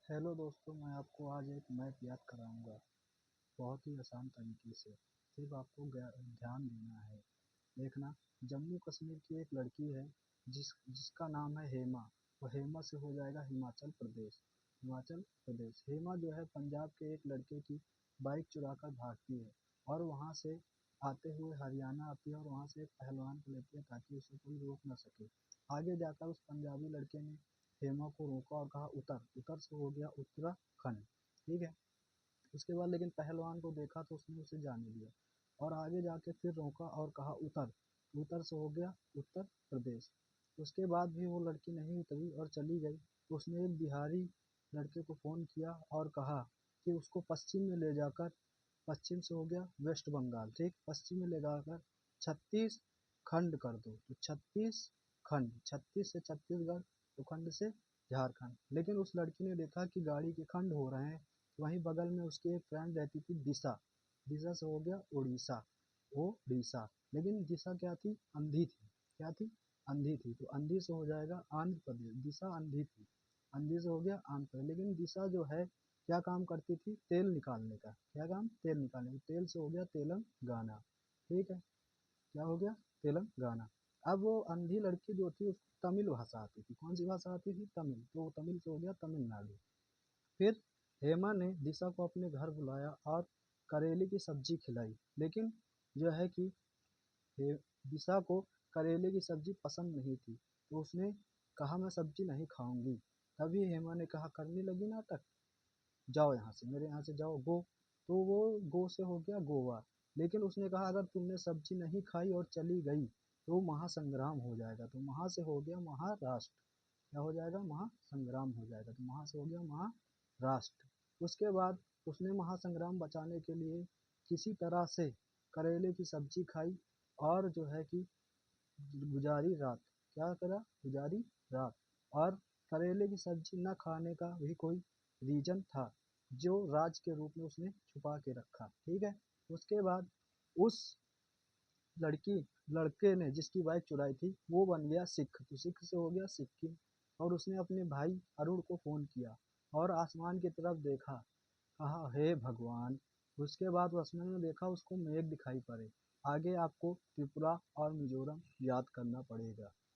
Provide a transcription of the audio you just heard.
Hello दोस्तों, मैं आपको आज एक मैप याद कराऊंगा बहुत ही आसान तरीके से। सिर्फ आपको ध्यान देना है। देखना, जम्मू कश्मीर की एक लड़की है जिसका नाम है हेमा। वो हेमा से हो जाएगा हिमाचल प्रदेश। हिमाचल प्रदेश। हेमा जो है पंजाब के एक लड़के की बाइक चुरा कर भागती है और वहाँ से आते हुए हरियाणा आती है और वहाँ से एक पहलवान को लेती है ताकि उसे कोई रोक ना सके। आगे जाकर उस पंजाबी लड़के ने हेमा को रोका और कहा उतर। उतर से हो गया उत्तराखंड। ठीक है। उसके बाद लेकिन पहलवान को देखा तो उसने उसे जाने दिया और आगे जाके फिर रोका और कहा उतर। उतर से हो गया उत्तर प्रदेश। उसके बाद भी वो लड़की नहीं उतरी और चली गई तो उसने एक बिहारी लड़के को फ़ोन किया और कहा कि उसको पश्चिम में ले जाकर, पश्चिम से हो गया वेस्ट बंगाल, ठीक, पश्चिम में ले जाकर छत्तीस खंड कर दो। तो छत्तीस खंड, छत्तीस से छत्तीसगढ़, तो खंड से झारखंड। लेकिन उस लड़की ने देखा कि गाड़ी के खंड हो रहे हैं। वहीं बगल में उसकी एक फ्रेंड रहती थी दिशा। दिशा से हो गया उड़ीसा, ओडिशा। लेकिन दिशा क्या थी? अंधी थी। क्या थी? अंधी थी। तो अंधी से हो जाएगा आंध्र प्रदेश। दिशा अंधी थी, अंधी से हो गया आंध्र प्रदेश। लेकिन दिशा जो है क्या काम करती थी? तेल निकालने का। क्या काम? तेल निकालने का। तेल से हो गया तेलंगाना। ठीक है। क्या हो गया? तेलंगाना। अब वो अंधी लड़की जो थी उसको तमिल भाषा आती थी। कौन सी भाषा आती थी? तमिल। तो वो तमिल से हो गया तमिलनाडु। फिर हेमा ने दिशा को अपने घर बुलाया और करेले की सब्जी खिलाई। लेकिन जो है कि हे दिशा को करेले की सब्जी पसंद नहीं थी तो उसने कहा मैं सब्जी नहीं खाऊंगी। तभी हेमा ने कहा, करने लगी नाटक, जाओ यहाँ से, मेरे यहाँ से जाओ, गो। तो वो गो से हो गया गोवा। लेकिन उसने कहा अगर तुमने सब्जी नहीं खाई और चली गई तो महासंग्राम हो जाएगा। तो महा से हो गया महाराष्ट्र। क्या हो जाएगा? महासंग्राम हो जाएगा। तो महा से हो गया महाराष्ट्र। उसके बाद उसने महासंग्राम बचाने के लिए किसी तरह से करेले की सब्जी खाई और जो है कि गुजारी रात। क्या करा? गुजारी रात। और करेले की सब्जी न खाने का भी कोई रीजन था जो राज के रूप में उसने छुपा के रखा। ठीक है। उसके बाद उस लड़की लड़के ने जिसकी बाइक चुराई थी वो बन गया सिख। तो सिख से हो गया सिक्किम। और उसने अपने भाई अरुण को फोन किया और आसमान की तरफ देखा, कहा हे भगवान। उसके बाद वो आसमान में देखा, उसको मेघ दिखाई पड़े। आगे आपको त्रिपुरा और मिजोरम याद करना पड़ेगा।